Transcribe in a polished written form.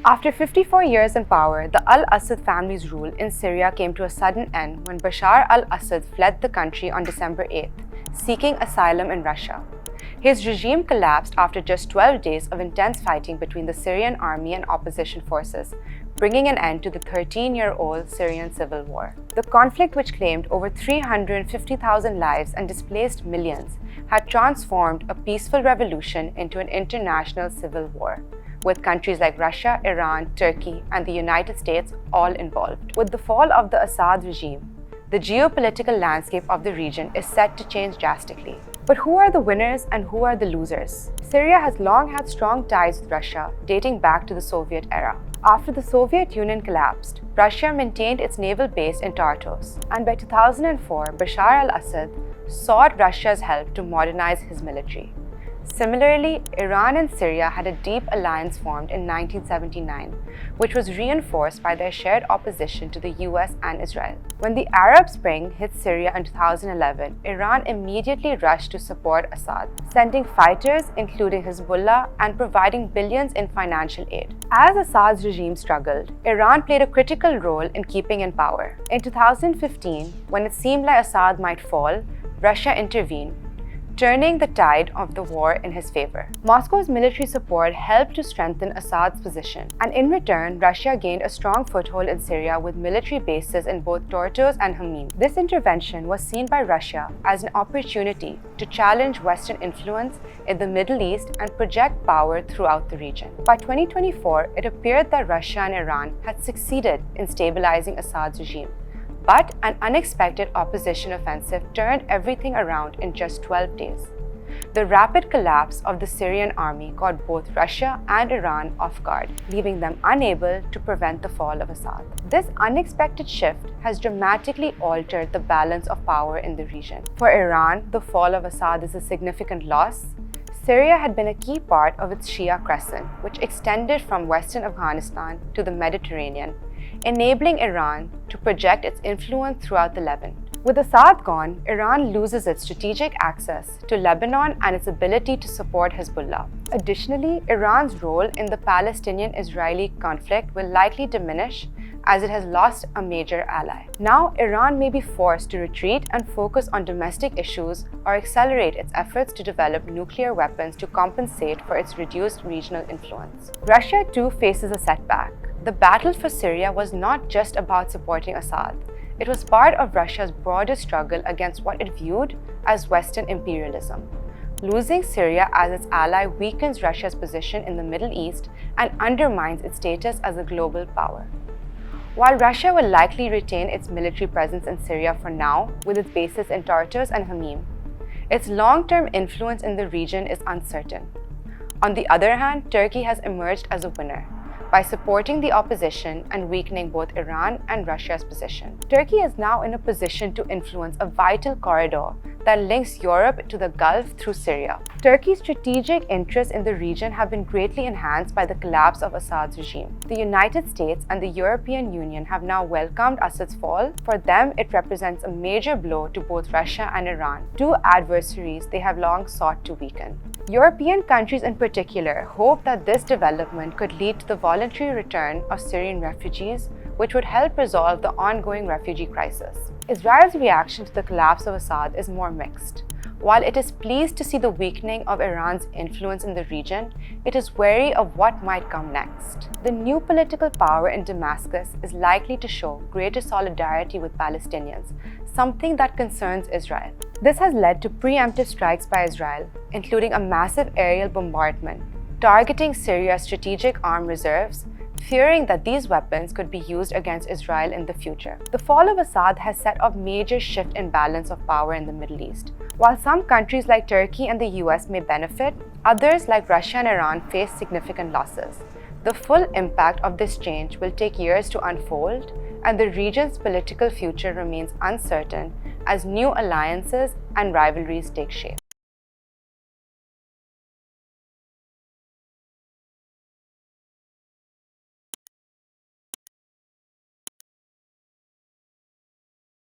After 54 years in power, the al-Assad family's rule in Syria came to a sudden end when Bashar al-Assad fled the country on December 8th, seeking asylum in Russia. His regime collapsed after just 12 days of intense fighting between the Syrian army and opposition forces, bringing an end to the 13-year-old Syrian civil war. The conflict, which claimed over 350,000 lives and displaced millions, had transformed a peaceful revolution into an international civil war, with countries like Russia, Iran, Turkey, and the United States all involved. With the fall of the Assad regime, the geopolitical landscape of the region is set to change drastically. But who are the winners and who are the losers? Syria has long had strong ties with Russia, dating back to the Soviet era. After the Soviet Union collapsed, Russia maintained its naval base in Tartus, and by 2004, Bashar al-Assad sought Russia's help to modernize his military. Similarly, Iran and Syria had a deep alliance formed in 1979, which was reinforced by their shared opposition to the US and Israel. When the Arab Spring hit Syria in 2011, Iran immediately rushed to support Assad, sending fighters, including Hezbollah, and providing billions in financial aid. As Assad's regime struggled, Iran played a critical role in keeping in power. In 2015, when it seemed like Assad might fall, Russia intervened, turning the tide of the war in his favor. Moscow's military support helped to strengthen Assad's position, and in return, Russia gained a strong foothold in Syria with military bases in both Tartus and Hamim. This intervention was seen by Russia as an opportunity to challenge Western influence in the Middle East and project power throughout the region. By 2024, it appeared that Russia and Iran had succeeded in stabilizing Assad's regime. But an unexpected opposition offensive turned everything around in just 12 days. The rapid collapse of the Syrian army caught both Russia and Iran off guard, leaving them unable to prevent the fall of Assad. This unexpected shift has dramatically altered the balance of power in the region. For Iran, the fall of Assad is a significant loss. Syria had been a key part of its Shia crescent, which extended from western Afghanistan to the Mediterranean, enabling Iran to project its influence throughout the Levant. With Assad gone, Iran loses its strategic access to Lebanon and its ability to support Hezbollah. Additionally, Iran's role in the Palestinian-Israeli conflict will likely diminish as it has lost a major ally. Now, Iran may be forced to retreat and focus on domestic issues or accelerate its efforts to develop nuclear weapons to compensate for its reduced regional influence. Russia, too, faces a setback. The battle for Syria was not just about supporting Assad. It was part of Russia's broader struggle against what it viewed as Western imperialism. Losing Syria as its ally weakens Russia's position in the Middle East and undermines its status as a global power. While Russia will likely retain its military presence in Syria for now, with its bases in Tartus and Hamim, its long-term influence in the region is uncertain. On the other hand, Turkey has emerged as a winner by supporting the opposition and weakening both Iran and Russia's position. Turkey is now in a position to influence a vital corridor that links Europe to the Gulf through Syria. Turkey's strategic interests in the region have been greatly enhanced by the collapse of Assad's regime. The United States and the European Union have now welcomed Assad's fall. For them, it represents a major blow to both Russia and Iran, two adversaries they have long sought to weaken. European countries in particular hope that this development could lead to the voluntary return of Syrian refugees, which would help resolve the ongoing refugee crisis. Israel's reaction to the collapse of Assad is more mixed. While it is pleased to see the weakening of Iran's influence in the region, it is wary of what might come next. The new political power in Damascus is likely to show greater solidarity with Palestinians, something that concerns Israel. This has led to preemptive strikes by Israel, including a massive aerial bombardment, targeting Syria's strategic arms reserves, fearing that these weapons could be used against Israel in the future. The fall of Assad has set off a major shift in balance of power in the Middle East. While some countries like Turkey and the US may benefit, others like Russia and Iran face significant losses. The full impact of this change will take years to unfold, and the region's political future remains uncertain as new alliances and rivalries take shape.